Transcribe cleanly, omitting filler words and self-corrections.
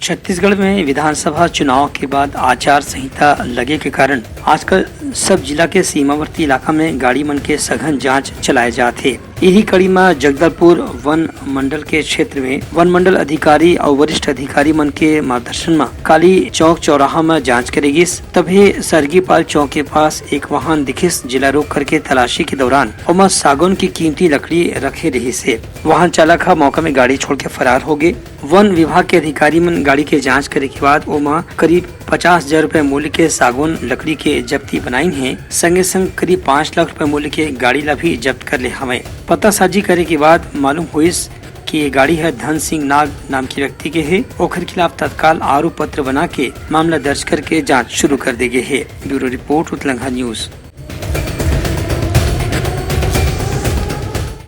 छत्तीसगढ़ में विधानसभा चुनाव के बाद आचार संहिता लगे के कारण आजकल सब जिला के सीमावर्ती इलाका में गाड़ी मन के सघन जांच चलाए जाते। यही कड़ी में जगदलपुर वन मंडल के क्षेत्र में वन मंडल अधिकारी और वरिष्ठ अधिकारी मन के मार्गदर्शन में काली चौक चौराहा में जांच करेगी। तभी सरगीपाल चौक के पास एक वाहन दिखिस, जिला रोक करके तलाशी के दौरान ओमा सागौन की कीमती लकड़ी रखे रही से वाहन चालक मौका में गाड़ी छोड़ के फरार हो गए। वन विभाग के अधिकारी मन गाड़ी के जांच करे के बाद ओमा करीब 50,000 रूपए मूल्य के सागौन लकड़ी के जब्ती बनाई है। संगे संग करीब 5 लाख रूपए मूल्य के गाड़ी ला भी जब्त कर ले हमें। पता साजी करे के बाद मालूम हुई कि ये गाड़ी है धन सिंह नाग नाम के व्यक्ति के है। ओखर खिलाफ तत्काल आरोप पत्र बना के मामला दर्ज करके जांच शुरू कर दे गए है। ब्यूरो रिपोर्ट उत्तलंघा न्यूज।